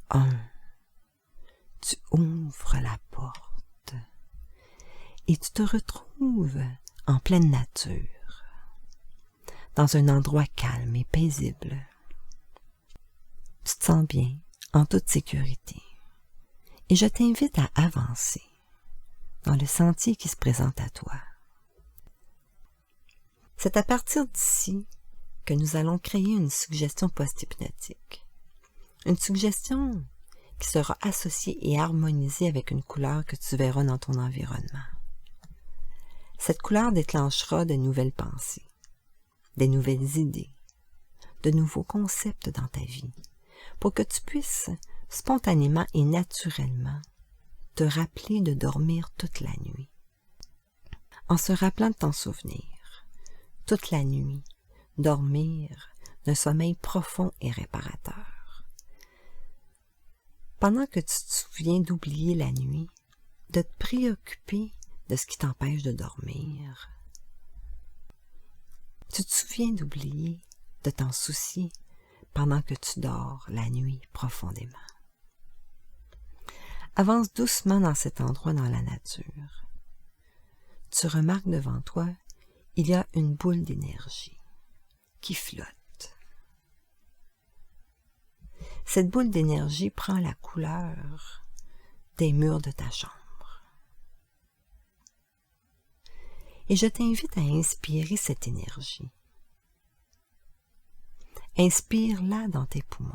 1. Tu ouvres la porte et tu te retrouves en pleine nature, dans un endroit calme et paisible. Tu te sens bien, en toute sécurité, et je t'invite à avancer dans le sentier qui se présente à toi. C'est à partir d'ici que nous allons créer une suggestion post-hypnotique. Une suggestion qui sera associée et harmonisée avec une couleur que tu verras dans ton environnement. Cette couleur déclenchera de nouvelles pensées, des nouvelles idées, de nouveaux concepts dans ta vie, pour que tu puisses spontanément et naturellement te rappeler de dormir toute la nuit. En se rappelant de ton souvenir, toute la nuit, dormir d'un sommeil profond et réparateur. Pendant que tu te souviens d'oublier la nuit, de te préoccuper de ce qui t'empêche de dormir, tu te souviens d'oublier, de t'en soucier pendant que tu dors la nuit profondément. Avance doucement dans cet endroit dans la nature. Tu remarques devant toi, il y a une boule d'énergie qui flotte. Cette boule d'énergie prend la couleur des murs de ta chambre. Et je t'invite à inspirer cette énergie. Inspire-la dans tes poumons.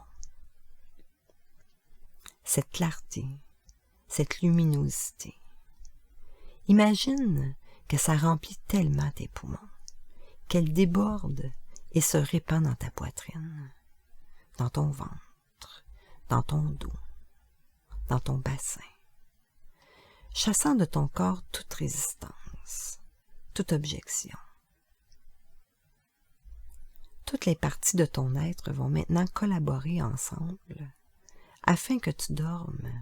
Cette clarté, cette luminosité. Imagine que ça remplit tellement tes poumons, qu'elle déborde et se répand dans ta poitrine, dans ton ventre, dans ton dos, dans ton bassin, chassant de ton corps toute résistance, toute objection. Toutes les parties de ton être vont maintenant collaborer ensemble afin que tu dormes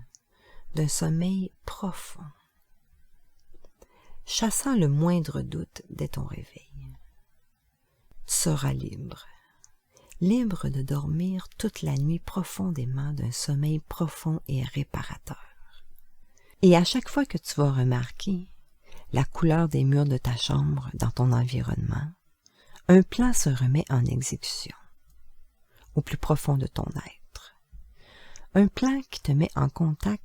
d'un sommeil profond, chassant le moindre doute dès ton réveil. Tu seras libre, libre de dormir toute la nuit profondément d'un sommeil profond et réparateur. Et à chaque fois que tu vas remarquer la couleur des murs de ta chambre dans ton environnement, un plan se remet en exécution, au plus profond de ton être. Un plan qui te met en contact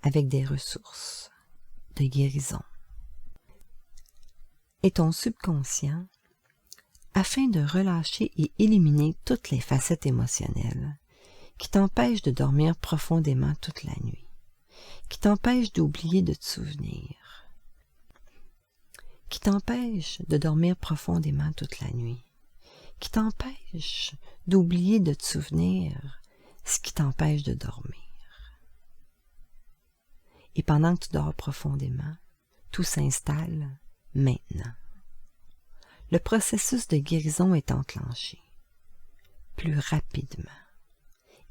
avec des ressources de guérison. Et ton subconscient, afin de relâcher et éliminer toutes les facettes émotionnelles qui t'empêchent de dormir profondément toute la nuit, qui t'empêchent d'oublier de te souvenir, qui t'empêchent de dormir profondément toute la nuit, qui t'empêchent d'oublier de te souvenir, ce qui t'empêche de dormir. Et pendant que tu dors profondément, tout s'installe maintenant. Le processus de guérison est enclenché, plus rapidement,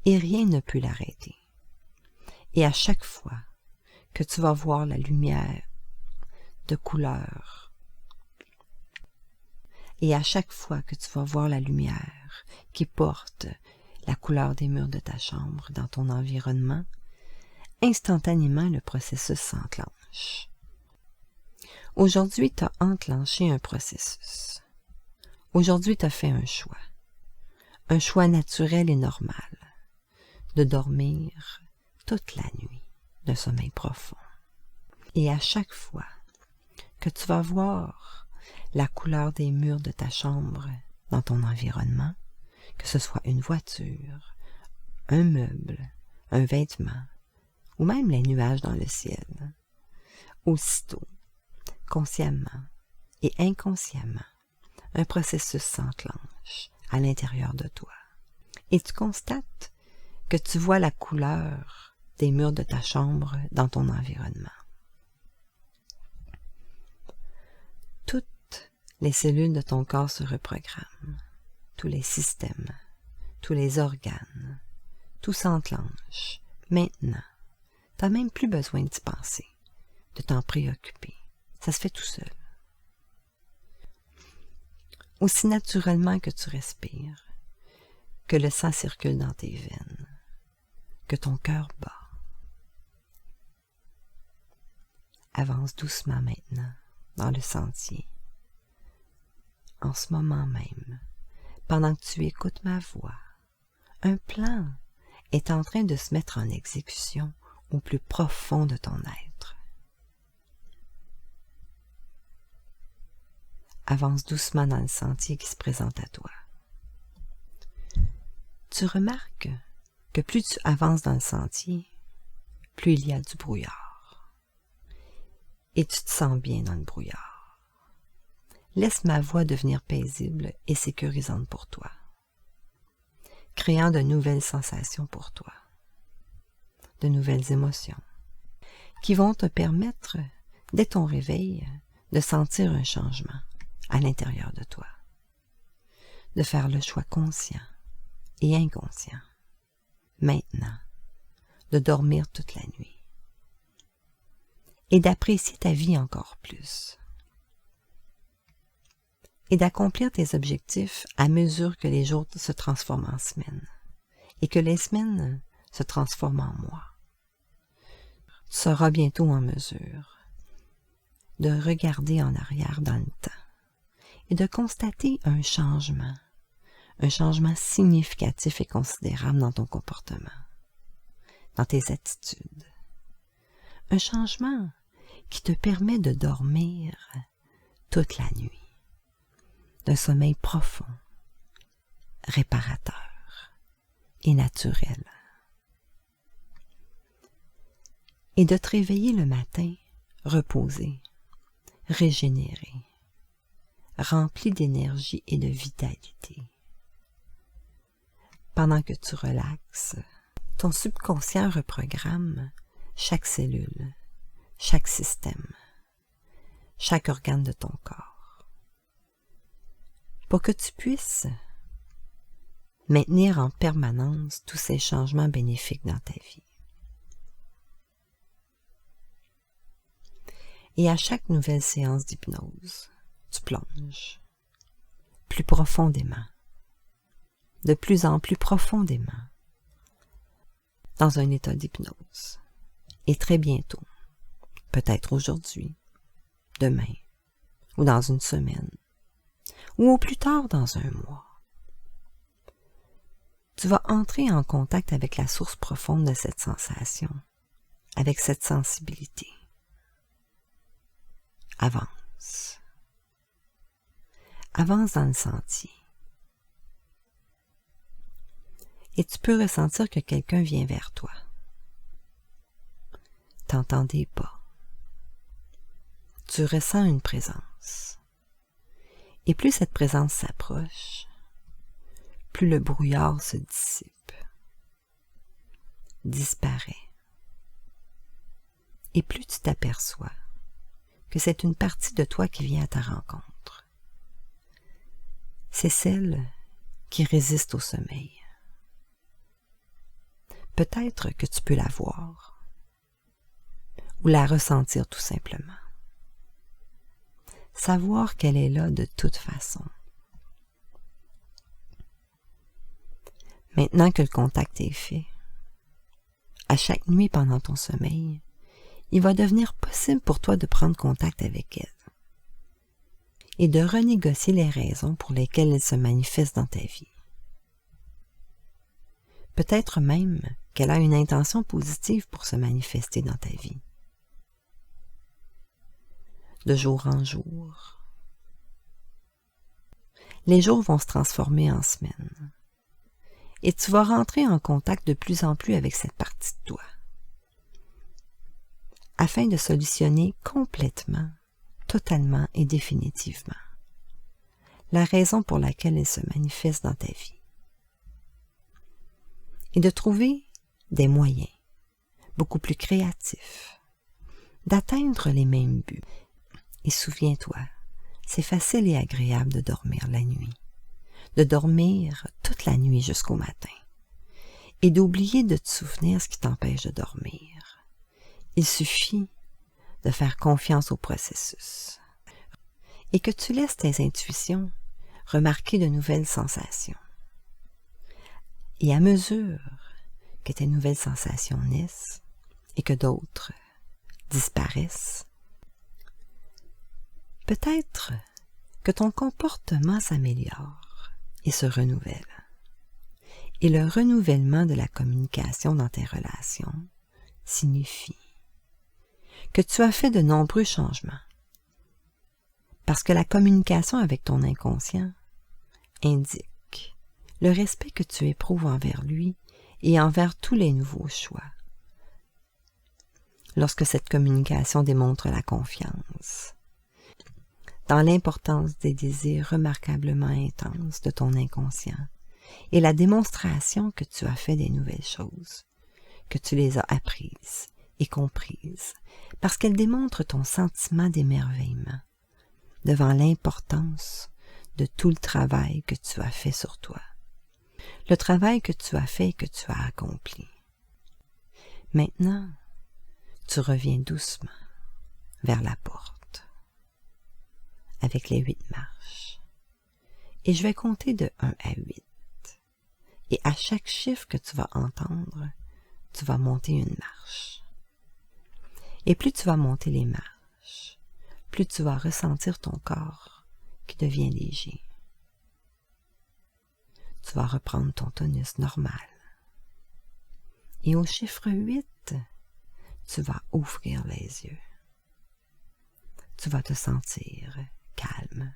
et rien ne peut l'arrêter. Et à chaque fois que tu vas voir la lumière de couleur, et à chaque fois que tu vas voir la lumière qui porte la couleur des murs de ta chambre dans ton environnement, instantanément le processus s'enclenche. Aujourd'hui, tu as enclenché un processus. Aujourd'hui, tu as fait un choix naturel et normal, de dormir toute la nuit d'un sommeil profond. Et à chaque fois que tu vas voir la couleur des murs de ta chambre dans ton environnement, que ce soit une voiture, un meuble, un vêtement, ou même les nuages dans le ciel, aussitôt, consciemment et inconsciemment, un processus s'enclenche à l'intérieur de toi. Et tu constates que tu vois la couleur des murs de ta chambre dans ton environnement. Toutes Les cellules de ton corps se reprogramment, tous les systèmes, tous les organes, tout s'enclenche. Maintenant, tu n'as même plus besoin d'y penser, de t'en préoccuper. Ça se fait tout seul. Aussi naturellement que tu respires, que le sang circule dans tes veines, que ton cœur bat. Avance doucement maintenant dans le sentier. En ce moment même, pendant que tu écoutes ma voix, un plan est en train de se mettre en exécution au plus profond de ton être. Avance doucement dans le sentier qui se présente à toi. Tu remarques que plus tu avances dans le sentier, plus il y a du brouillard. Et tu te sens bien dans le brouillard. Laisse ma voix devenir paisible et sécurisante pour toi, créant de nouvelles sensations pour toi, de nouvelles émotions, qui vont te permettre, dès ton réveil, de sentir un changement à l'intérieur de toi, de faire le choix conscient et inconscient, maintenant, de dormir toute la nuit et d'apprécier ta vie encore plus et d'accomplir tes objectifs à mesure que les jours se transforment en semaines et que les semaines se transforment en mois. Tu seras bientôt en mesure de regarder en arrière dans le temps et de constater un changement significatif et considérable dans ton comportement, dans tes attitudes. Un changement qui te permet de dormir toute la nuit, d'un sommeil profond, réparateur et naturel. Et de te réveiller le matin reposé, régénéré, rempli d'énergie et de vitalité. Pendant que tu relaxes, ton subconscient reprogramme chaque cellule, chaque système, chaque organe de ton corps, pour que tu puisses maintenir en permanence tous ces changements bénéfiques dans ta vie. Et à chaque nouvelle séance d'hypnose, tu plonges plus profondément, de plus en plus profondément, dans un état d'hypnose. Et très bientôt, peut-être aujourd'hui, demain, ou dans une semaine, ou au plus tard dans un mois, tu vas entrer en contact avec la source profonde de cette sensation, avec cette sensibilité. Avance. Avance dans le sentier. Et tu peux ressentir que quelqu'un vient vers toi. T'entends des pas. Tu ressens une présence. Et plus cette présence s'approche, plus le brouillard se dissipe, disparaît. Et plus tu t'aperçois que c'est une partie de toi qui vient à ta rencontre. C'est celle qui résiste au sommeil. Peut-être que tu peux la voir ou la ressentir tout simplement. Savoir qu'elle est là de toute façon. Maintenant que le contact est fait, à chaque nuit pendant ton sommeil, il va devenir possible pour toi de prendre contact avec elle et de renégocier les raisons pour lesquelles elle se manifeste dans ta vie. Peut-être même qu'elle a une intention positive pour se manifester dans ta vie. De jour en jour, les jours vont se transformer en semaines et tu vas rentrer en contact de plus en plus avec cette partie de toi, afin de solutionner complètement, totalement et définitivement la raison pour laquelle elle se manifeste dans ta vie. Et de trouver des moyens beaucoup plus créatifs d'atteindre les mêmes buts. Et souviens-toi, c'est facile et agréable de dormir la nuit, de dormir toute la nuit jusqu'au matin, et d'oublier de te souvenir ce qui t'empêche de dormir. Il suffit de faire confiance au processus et que tu laisses tes intuitions remarquer de nouvelles sensations. Et à mesure que tes nouvelles sensations naissent et que d'autres disparaissent, peut-être que ton comportement s'améliore et se renouvelle. Et le renouvellement de la communication dans tes relations signifie que tu as fait de nombreux changements. Parce que la communication avec ton inconscient indique le respect que tu éprouves envers lui et envers tous les nouveaux choix. Lorsque cette communication démontre la confiance, dans l'importance des désirs remarquablement intenses de ton inconscient et la démonstration que tu as fait des nouvelles choses, que tu les as apprises et comprises, parce qu'elles démontrent ton sentiment d'émerveillement devant l'importance de tout le travail que tu as fait sur toi, le travail que tu as fait et que tu as accompli. Maintenant, tu reviens doucement vers la porte avec les 8 marches. Et je vais compter de 1 à 8. Et à chaque chiffre que tu vas entendre, tu vas monter une marche. Et plus tu vas monter les marches, plus tu vas ressentir ton corps qui devient léger. Tu vas reprendre ton tonus normal. Et au chiffre 8, tu vas ouvrir les yeux. Tu vas te sentir calme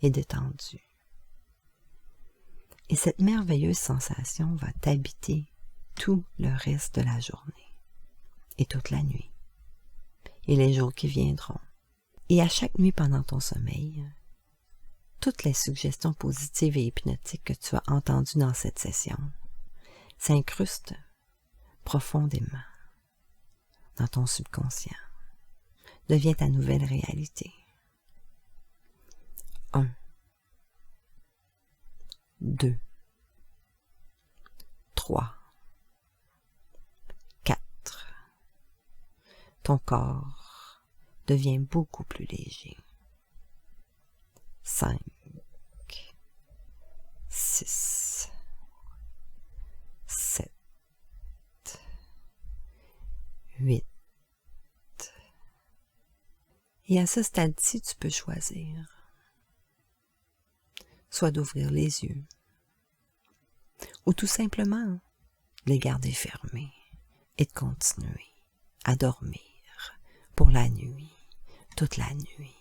et détendu. Et cette merveilleuse sensation va t'habiter tout le reste de la journée et toute la nuit et les jours qui viendront. Et à chaque nuit pendant ton sommeil, toutes les suggestions positives et hypnotiques que tu as entendues dans cette session s'incrustent profondément dans ton subconscient, devient ta nouvelle réalité. 1, 2, 3, 4. Ton corps devient beaucoup plus léger. 5, 6, 7, 8. Et à ce stade-ci, tu peux choisir soit d'ouvrir les yeux, ou tout simplement les garder fermés et de continuer à dormir pour la nuit, toute la nuit.